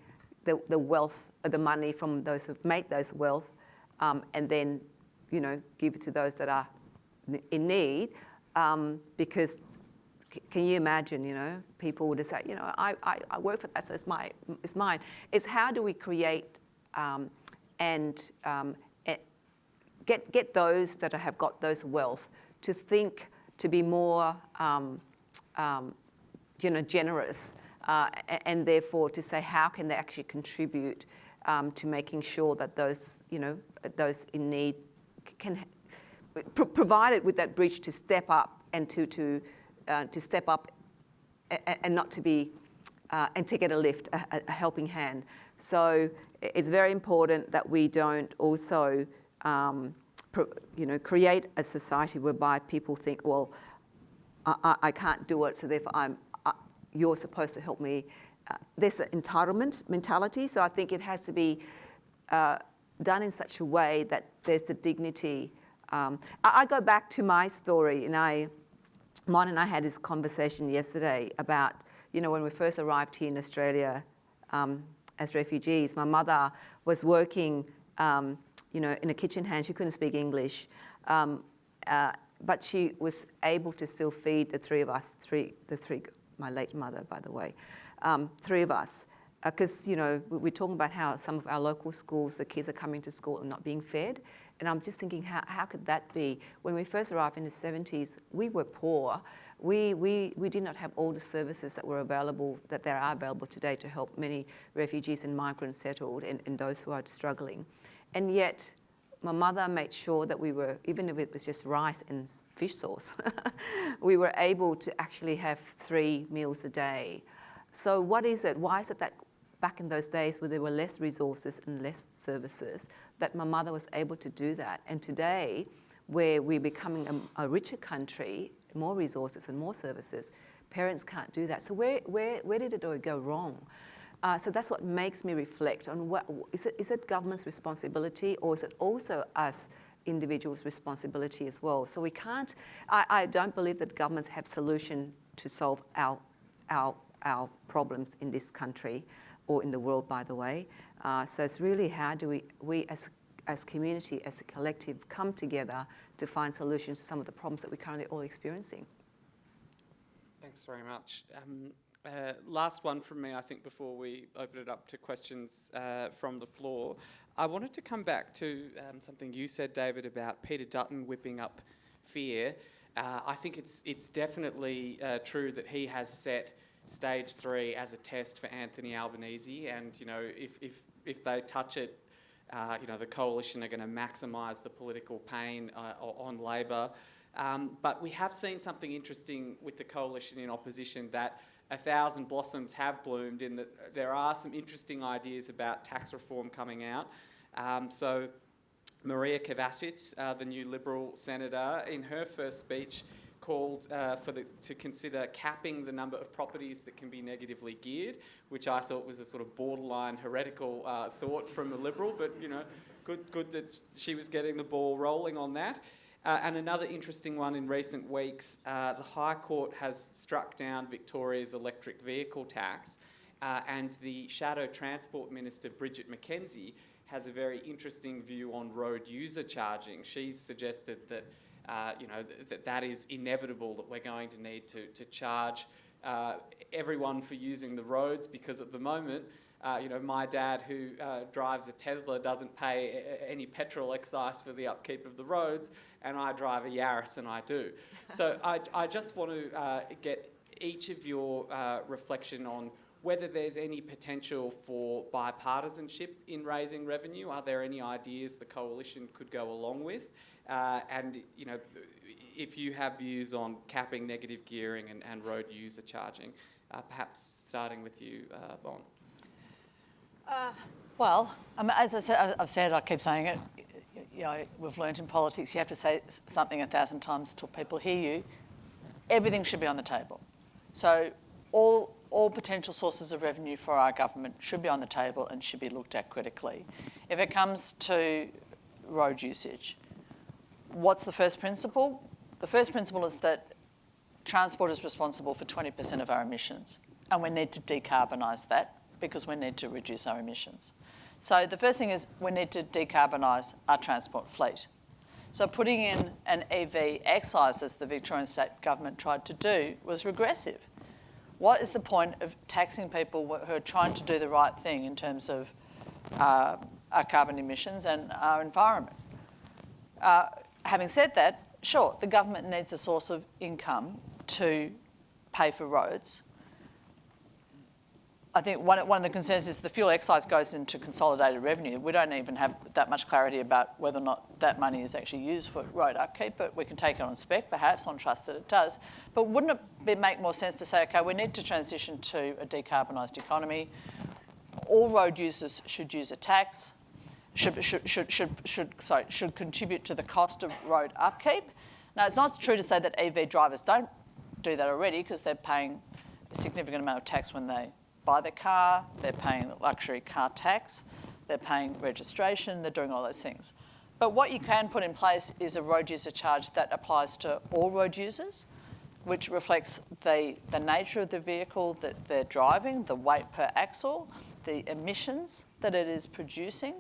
the wealth, the money from those who've made those wealth, and then give it to those that are in need, because can you imagine, people would say, I work for that, so it's mine. It's how do we create and get those that have got those wealth to think, to be more generous, and therefore to say how can they actually contribute to making sure that those those in need can provided with that bridge to step up and to step up and not to be and to get a lift, a helping hand. So it's very important that we don't also create a society whereby people think, well, I can't do it, so therefore you're supposed to help me. There's an entitlement mentality, so I think it has to be done in such a way that there's the dignity. I go back to my story, and Mon and I had this conversation yesterday about, when we first arrived here in Australia as refugees. My mother was working, in a kitchen hand. She couldn't speak English, but she was able to still feed the three of us, my late mother, by the way, three of us. Because, we're talking about how some of our local schools, the kids are coming to school and not being fed. And I'm just thinking, how could that be? When we first arrived in the 70s, we were poor. We did not have all the services that were available, that there are available today to help many refugees and migrants settled and those who are struggling. And yet, my mother made sure that we were, even if it was just rice and fish sauce, we were able to actually have 3 meals a day. So what is it? Why is it that back in those days where there were less resources and less services, that my mother was able to do that? And today, where we're becoming a richer country, more resources and more services, parents can't do that. So where did it all go wrong? So that's what makes me reflect on is it government's responsibility, or is it also us individuals' responsibility as well? So we can't, I don't believe that governments have solution to solve our problems in this country or in the world, by the way. So it's really how do we as community, as a collective, come together to find solutions to some of the problems that we're currently all experiencing. Thanks very much. Last one from me, I think, before we open it up to questions from the floor. I wanted to come back to something you said, David, about Peter Dutton whipping up fear. I think it's definitely true that he has set stage 3 as a test for Anthony Albanese, and if they touch it, the coalition are going to maximise the political pain on Labor. But we have seen something interesting with the coalition in opposition, that 1,000 blossoms have bloomed in that there are some interesting ideas about tax reform coming out. So Maria Kovacic, the new Liberal senator, in her first speech called to consider capping the number of properties that can be negatively geared, which I thought was a sort of borderline heretical thought from a Liberal, but good that she was getting the ball rolling on that. And another interesting one in recent weeks, the High Court has struck down Victoria's electric vehicle tax, and the Shadow Transport Minister, Bridget McKenzie, has a very interesting view on road user charging. She's suggested that that is inevitable, that we're going to need to charge everyone for using the roads, because at the moment, my dad, who drives a Tesla, doesn't pay any petrol excise for the upkeep of the roads, and I drive a Yaris and I do. So I just want to get each of your reflection on whether there's any potential for bipartisanship in raising revenue. Are there any ideas the coalition could go along with? And if you have views on capping negative gearing and road user charging, perhaps starting with you, Bon. Well, as I've said, I keep saying it, we've learnt in politics, you have to say something 1,000 times till people hear you. Everything should be on the table. So all potential sources of revenue for our government should be on the table and should be looked at critically. If it comes to road usage, what's the first principle? The first principle is that transport is responsible for 20% of our emissions, and we need to decarbonise that because we need to reduce our emissions. So the first thing is we need to decarbonise our transport fleet. So putting in an EV excise, as the Victorian state government tried to do, was regressive. What is the point of taxing people who are trying to do the right thing in terms of our carbon emissions and our environment? Having said that, sure, the government needs a source of income to pay for roads. I think one of the concerns is the fuel excise goes into consolidated revenue. We don't even have that much clarity about whether or not that money is actually used for road upkeep, but we can take it on spec, perhaps, on trust that it does. But wouldn't it make more sense to say, okay, we need to transition to a decarbonised economy. All road users should use a tax, should contribute to the cost of road upkeep. Now, it's not true to say that EV drivers don't do that already, because they're paying a significant amount of tax when they buy their car, they're paying luxury car tax, they're paying registration, they're doing all those things. But what you can put in place is a road user charge that applies to all road users, which reflects the nature of the vehicle that they're driving, the weight per axle, the emissions that it is producing,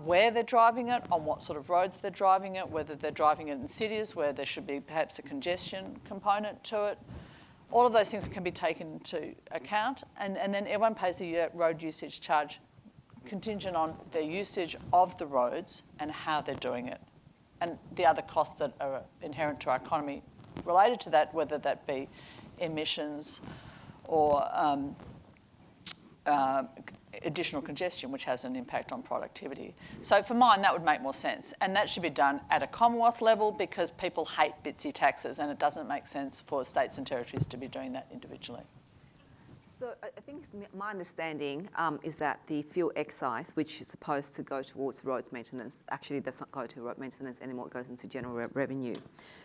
where they're driving it, on what sort of roads they're driving it, whether they're driving it in cities where there should be perhaps a congestion component to it. All of those things can be taken into account, and then everyone pays a road usage charge contingent on their usage of the roads and how they're doing it, and the other costs that are inherent to our economy related to that, whether that be emissions or additional congestion, which has an impact on productivity. So for mine, that would make more sense. And that should be done at a Commonwealth level, because people hate bitsy taxes, and it doesn't make sense for states and territories to be doing that individually. So I think my understanding is that the fuel excise, which is supposed to go towards roads maintenance, actually does not go to road maintenance anymore. It goes into general revenue.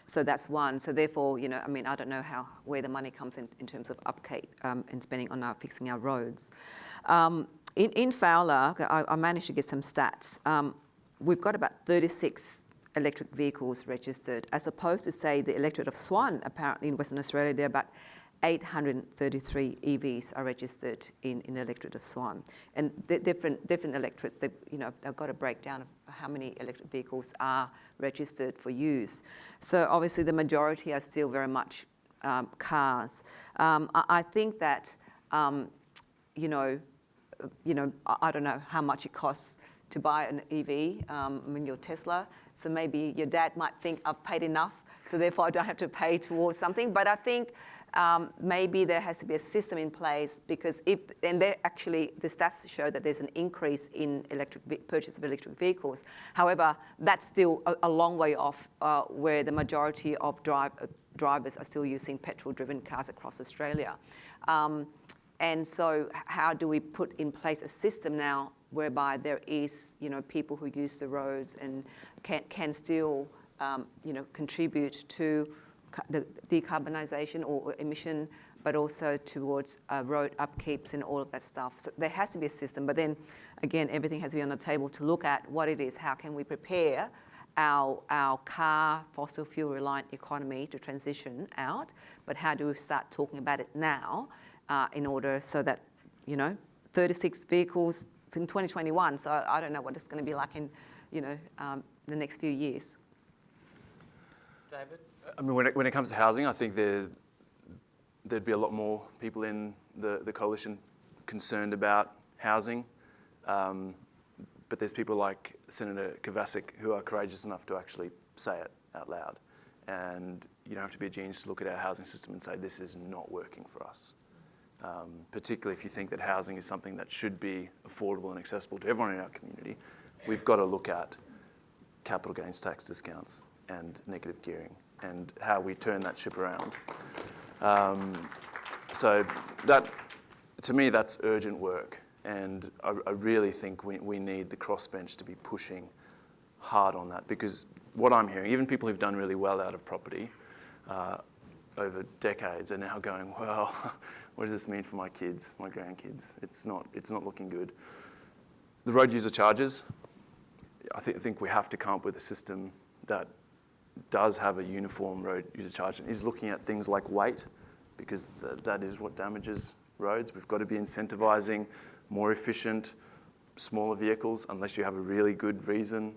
So that's one. So therefore, I don't know where the money comes in terms of upkeep and spending on fixing our roads. In Fowler, I managed to get some stats. We've got about 36 electric vehicles registered, as opposed to, say, the electorate of Swan. Apparently in Western Australia, there are about 833 EVs are registered in the electorate of Swan. And different electorates, they've got a breakdown of how many electric vehicles are registered for use. So obviously the majority are still very much cars. I think that, I don't know how much it costs to buy an EV, your Tesla. So maybe your dad might think, I've paid enough, so therefore I don't have to pay towards something. But I think maybe there has to be a system in place, because the stats show that there's an increase in purchase of electric vehicles. However, that's still a long way off where the majority of drivers are still using petrol-driven cars across Australia. And so how do we put in place a system now whereby there is, people who use the roads and can still, contribute to the decarbonisation or emission, but also towards road upkeeps and all of that stuff. So there has to be a system, but then again, everything has to be on the table to look at what it is, how can we prepare our car, fossil fuel reliant economy to transition out, but how do we start talking about it now in order so that, 36 vehicles in 2021, so I don't know what it's going to be like in, the next few years. David? I mean, when it comes to housing, I think there'd be a lot more people in the coalition concerned about housing. But there's people like Senator Kovacic who are courageous enough to actually say it out loud. And you don't have to be a genius to look at our housing system and say, this is not working for us. Particularly if you think that housing is something that should be affordable and accessible to everyone in our community. We've got to look at capital gains tax discounts and negative gearing and how we turn that ship around. So that, to me, that's urgent work. And I really think we need the Crossbench to be pushing hard on that, because what I'm hearing, even people who've done really well out of property over decades are now going, well, what does this mean for my kids, my grandkids? It's not looking good. The road user charges, I think we have to come up with a system that does have a uniform road user charge and is looking at things like weight, because that is what damages roads. We've got to be incentivising more efficient, smaller vehicles, unless you have a really good reason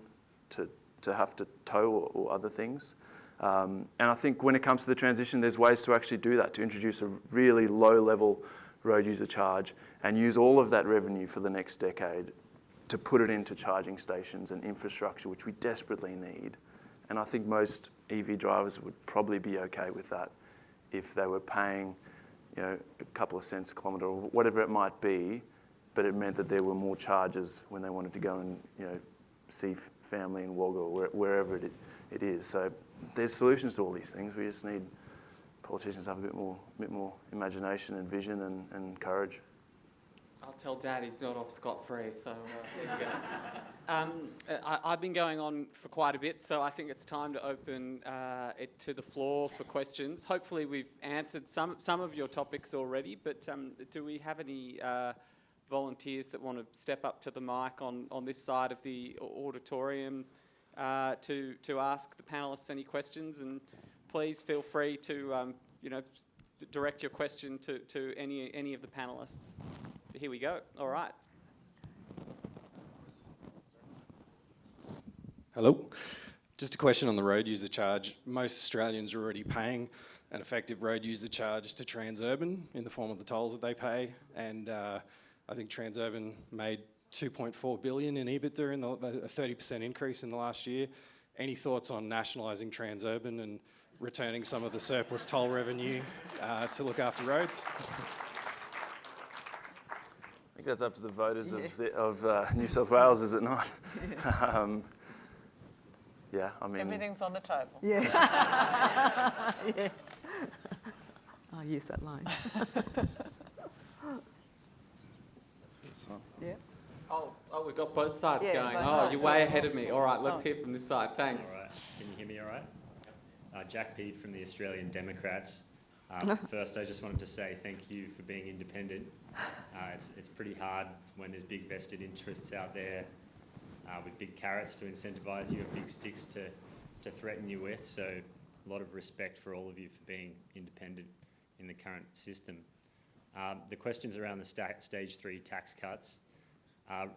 to have to tow or other things. And I think when it comes to the transition, there's ways to actually do that, to introduce a really low-level road user charge and use all of that revenue for the next decade to put it into charging stations and infrastructure, which we desperately need. And I think most EV drivers would probably be okay with that if they were paying, a couple of cents a kilometre or whatever it might be, but it meant that there were more charges when they wanted to go and, see family in Wagga or wherever it is. So there's solutions to all these things. We just need politicians to have a bit more imagination and vision and courage. I'll tell Dad he's not off scot-free, so there you go. I've been going on for quite a bit, so I think it's time to open it to the floor for questions. Hopefully we've answered some of your topics already, but do we have any volunteers that want to step up to the mic on this side of the auditorium to ask the panellists any questions? And please feel free to direct your question to any of the panellists. Here we go. All right. Hello. Just a question on the road user charge. Most Australians are already paying an effective road user charge to Transurban in the form of the tolls that they pay, and I think Transurban made $2.4 billion in EBITDA, in a 30% increase in the last year. Any thoughts on nationalising Transurban and returning some of the surplus toll revenue to look after roads? I think that's up to the voters of New South Wales, is it not? Yeah, I mean... Everything's on the table. Yeah. Yeah. I'll use that line. This one. Yeah. Oh, we've got both sides Yeah, going. both Oh, sides. you're way ahead of me. All right, let's hear from this side. Thanks. All right. Can you hear me all right? Jack Peed from the Australian Democrats. First, I just wanted to say thank you for being independent. It's pretty hard when there's big vested interests out there with big carrots to incentivise you and big sticks to threaten you with. So a lot of respect for all of you for being independent in the current system. The questions around the stage 3 tax cuts.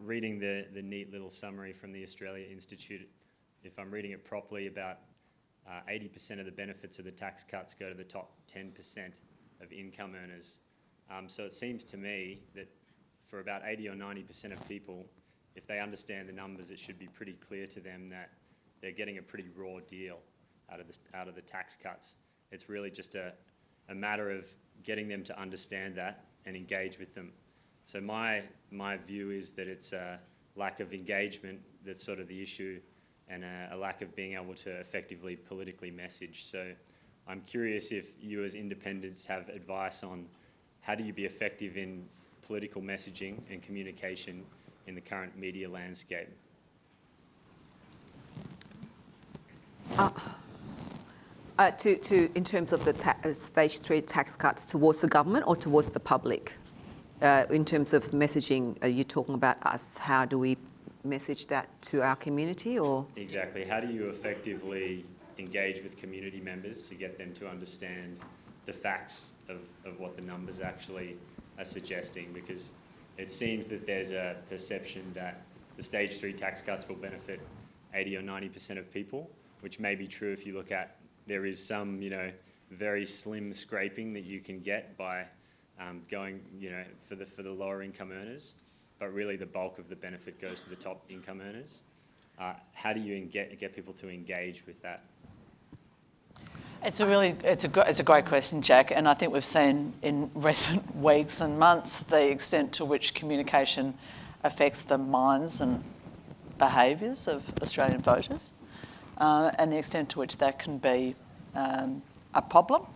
Reading the neat little summary from the Australia Institute, if I'm reading it properly, about 80% of the benefits of the tax cuts go to the top 10% of income earners. So it seems to me that for about 80 or 90% of people, if they understand the numbers, it should be pretty clear to them that they're getting a pretty raw deal out of the tax cuts. It's really just a matter of getting them to understand that and engage with them. So my view is that it's a lack of engagement that's sort of the issue, and a lack of being able to effectively politically message. So I'm curious if you as independents have advice on how do you be effective in political messaging and communication in the current media landscape? In terms of the stage 3 tax cuts towards the government or towards the public? In terms of messaging, are you talking about us? How do we message that to our community, or? Exactly. How do you effectively engage with community members to get them to understand the facts of what the numbers actually are suggesting? Because it seems that there's a perception that the stage 3 tax cuts will benefit 80 or 90% of people, which may be true if you look at, there is some, very slim scraping that you can get by going, for the lower income earners, but really the bulk of the benefit goes to the top income earners. How do you get people to engage with that? It's a great question, Jack, and I think we've seen in recent weeks and months the extent to which communication affects the minds and behaviours of Australian voters, and the extent to which that can be a problem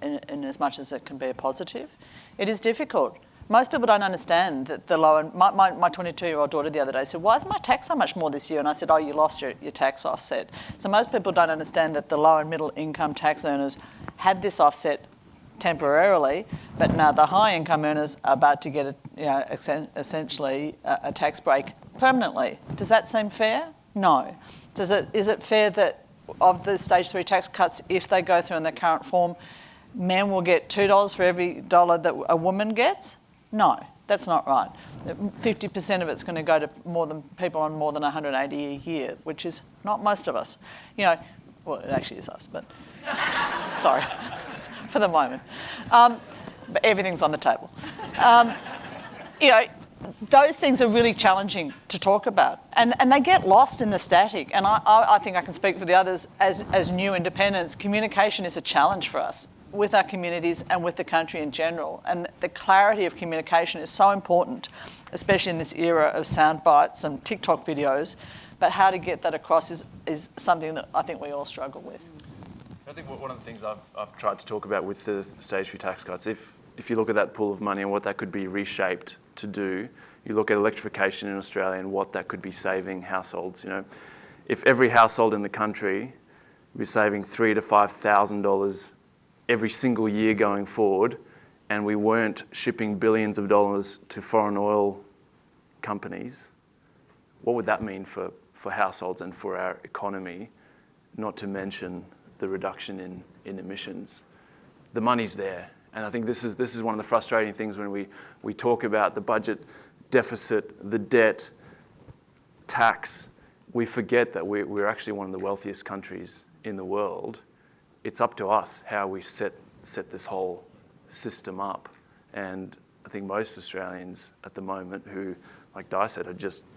in as much as it can be a positive. It is difficult. Most people don't understand that the lower... My 22-year-old daughter the other day said, "Why is my tax so much more this year?" And I said, "Oh, you lost your tax offset." So most people don't understand that the low and middle income tax earners had this offset temporarily, but now the high income earners are about to get essentially a tax break permanently. Does that seem fair? No. Is it fair that of the stage 3 tax cuts, if they go through in their current form, men will get $2 for every dollar that a woman gets? No, that's not right. 50% of it's going to go to more than people on more than 180 a year, which is not most of us. Well, it actually is us, but sorry for the moment. But everything's on the table. Those things are really challenging to talk about, and they get lost in the static. And I think I can speak for the others as new independents. Communication is a challenge for us with our communities and with the country in general. And the clarity of communication is so important, especially in this era of sound bites and TikTok videos. But how to get that across is something that I think we all struggle with. I think one of the things I've tried to talk about with the stage 3 tax cuts, if you look at that pool of money and what that could be reshaped to do, you look at electrification in Australia and what that could be saving households. If every household in the country was saving $3,000 to $5,000 every single year going forward, and we weren't shipping billions of dollars to foreign oil companies, what would that mean for households and for our economy, not to mention the reduction in emissions? The money's there. And I think this is one of the frustrating things when we talk about the budget deficit, the debt, tax. We forget that we're actually one of the wealthiest countries in the world. It's up to us how we set this whole system up. And I think most Australians at the moment who, like Dai said, are just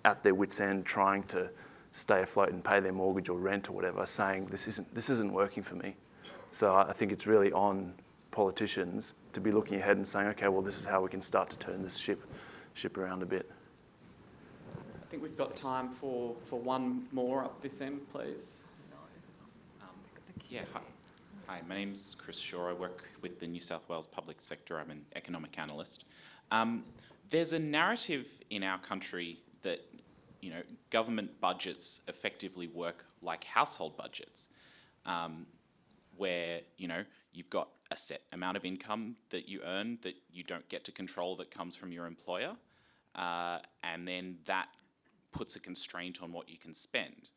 at their wits' end trying to stay afloat and pay their mortgage or rent or whatever, saying this isn't working for me. So I think it's really on politicians to be looking ahead and saying, okay, well, this is how we can start to turn this ship around a bit. I think we've got time for one more up this end, please. Yeah, hi, my name's Chris Shaw. I work with the New South Wales public sector. I'm an economic analyst. There's a narrative in our country that, government budgets effectively work like household budgets, where, you've got a set amount of income that you earn that you don't get to control that comes from your employer, and then that puts a constraint on what you can spend.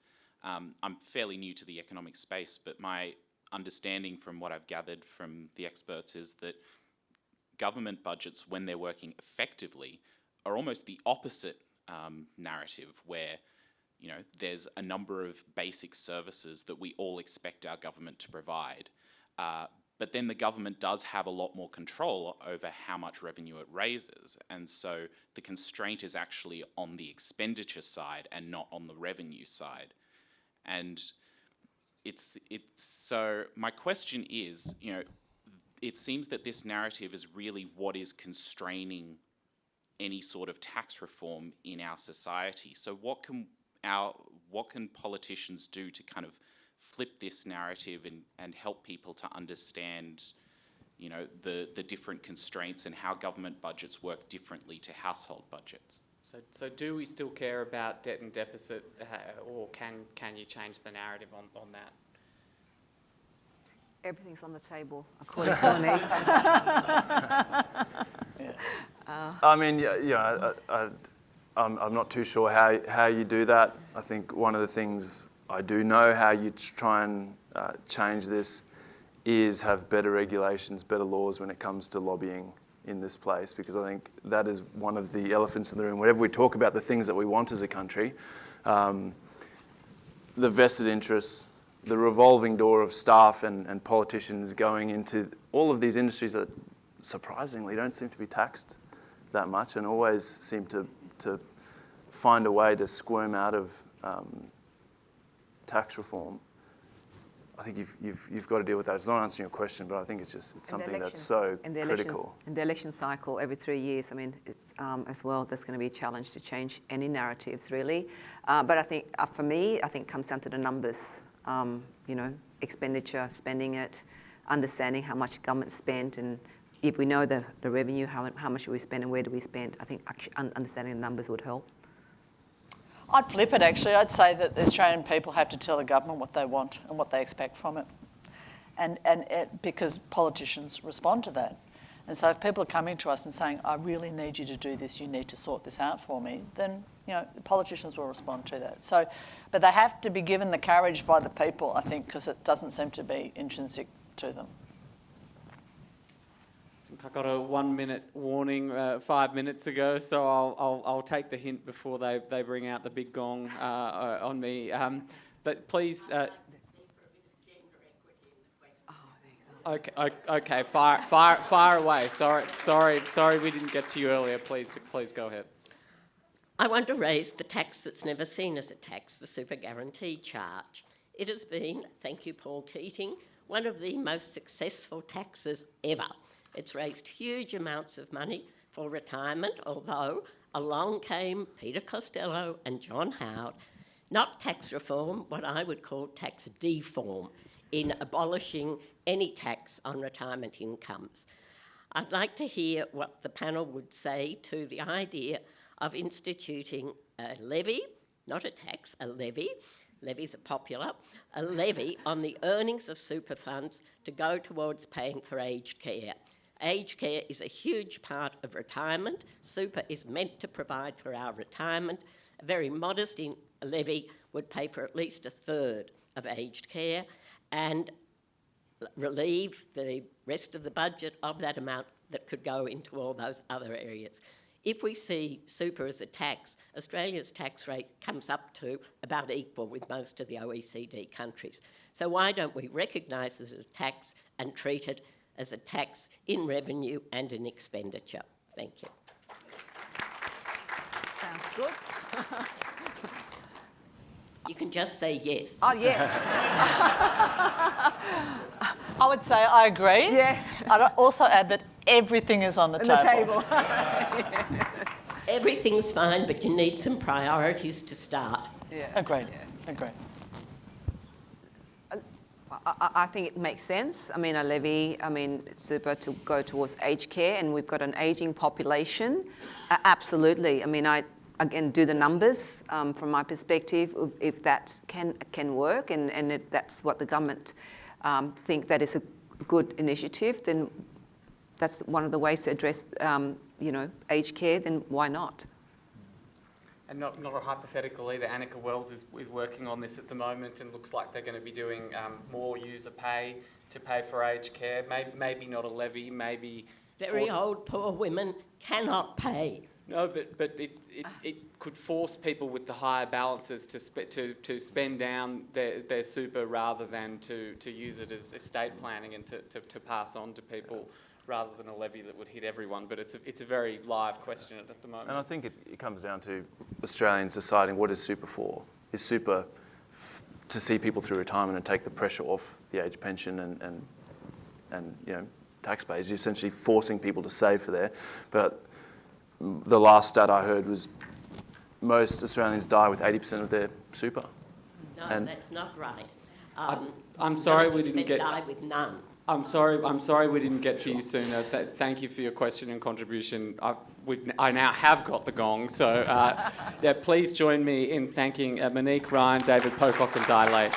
I'm fairly new to the economic space, but my understanding from what I've gathered from the experts is that government budgets, when they're working effectively, are almost the opposite narrative, where there's a number of basic services that we all expect our government to provide, but then the government does have a lot more control over how much revenue it raises, and so the constraint is actually on the expenditure side and not on the revenue side. And so my question is, it seems that this narrative is really what is constraining any sort of tax reform in our society. So what can politicians do to kind of flip this narrative and help people to understand, you know, the different constraints and how government budgets work differently to household budgets. So do we still care about debt and deficit, or can you change the narrative on that? Everything's on the table, according to Monique. I mean, I'm not too sure how you do that. I think one of the things I do know how you try and change this is have better regulations, better laws when it comes to lobbying in this place, because I think that is one of the elephants in the room. Whenever we talk about the things that we want as a country, the vested interests, the revolving door of staff and politicians going into all of these industries that surprisingly don't seem to be taxed that much and always seem to find a way to squirm out of tax reform. I think you've got to deal with that. It's not answering your question, but I think it's something that's so critical. In the election cycle, every 3 years, I mean, it's as well, there's going to be a challenge to change any narratives, really. But I think, for me, I think it comes down to the numbers. You know, expenditure, spending it, understanding how much government spent, and if we know the revenue, how much do we spend and where do we spend, I think understanding the numbers would help. I'd flip it, actually. I'd say that the Australian people have to tell the government what they want and what they expect from it. Because politicians respond to that. And so if people are coming to us and saying, I really need you to do this, you need to sort this out for me, then, you know, the politicians will respond to that. So, but they have to be given the courage by the people, I think, because it doesn't seem to be intrinsic to them. I got a 1 minute warning 5 minutes ago, so I'll take the hint before they bring out the big gong on me. But please. Okay. Fire away. Sorry. We didn't get to you earlier. Please go ahead. I want to raise the tax that's never seen as a tax, the super guarantee charge. It has been, thank you, Paul Keating, one of the most successful taxes ever. It's raised huge amounts of money for retirement, although along came Peter Costello and John Howard, not tax reform, what I would call tax deform, in abolishing any tax on retirement incomes. I'd like to hear what the panel would say to the idea of instituting a levy, not a tax, a levy. Levies are popular. A levy on the earnings of super funds to go towards paying for aged care. Aged care is a huge part of retirement. Super is meant to provide for our retirement. A very modest levy would pay for at least a third of aged care and relieve the rest of the budget of that amount that could go into all those other areas. If we see super as a tax, Australia's tax rate comes up to about equal with most of the OECD countries. So why don't we recognise it as a tax and treat it as a tax in revenue and in expenditure? Thank you. Sounds good. You can just say yes. Oh, yes. I would say I agree. Yeah. I'd also add that everything is on the table. Everything's fine, but you need some priorities to start. Yeah. Agreed. Agreed. I think it makes sense. I mean, a levy, super to go towards aged care, and we've got an ageing population. Absolutely. I mean, again, do the numbers from my perspective, if that can work, and if that's what the government think that is a good initiative, then that's one of the ways to address, aged care, then why not? And not a hypothetical either. Annika Wells is working on this at the moment, and looks like they're going to be doing more user pay to pay for aged care. Maybe not a levy, maybe... Very old, poor women cannot pay. No, but it could force people with the higher balances to spend down their super rather than to use it as estate planning and to pass on to people, rather than a levy that would hit everyone. But it's a very live question at the moment. And I think it comes down to Australians deciding what is super for. Is super to see people through retirement and take the pressure off the age pension and taxpayers? You're essentially forcing people to save for there. But the last stat I heard was most Australians die with 80% of their super. No, that's not right. I'm sorry we didn't said get. die with none. I'm sorry we didn't get to you sooner. Thank you for your question and contribution. I now have got the gong, so yeah, please join me in thanking Monique Ryan, David Pocock and Dai Le.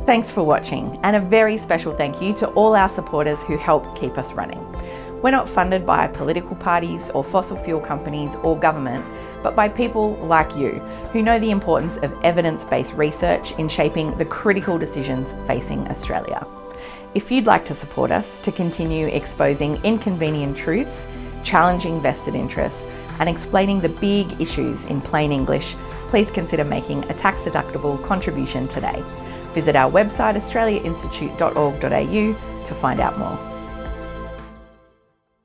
Thanks for watching, and a very special thank you to all our supporters who help keep us running. We're not funded by political parties or fossil fuel companies or government, but by people like you who know the importance of evidence-based research in shaping the critical decisions facing Australia. If you'd like to support us to continue exposing inconvenient truths, challenging vested interests, and explaining the big issues in plain English, please consider making a tax-deductible contribution today. Visit our website australiainstitute.org.au to find out more.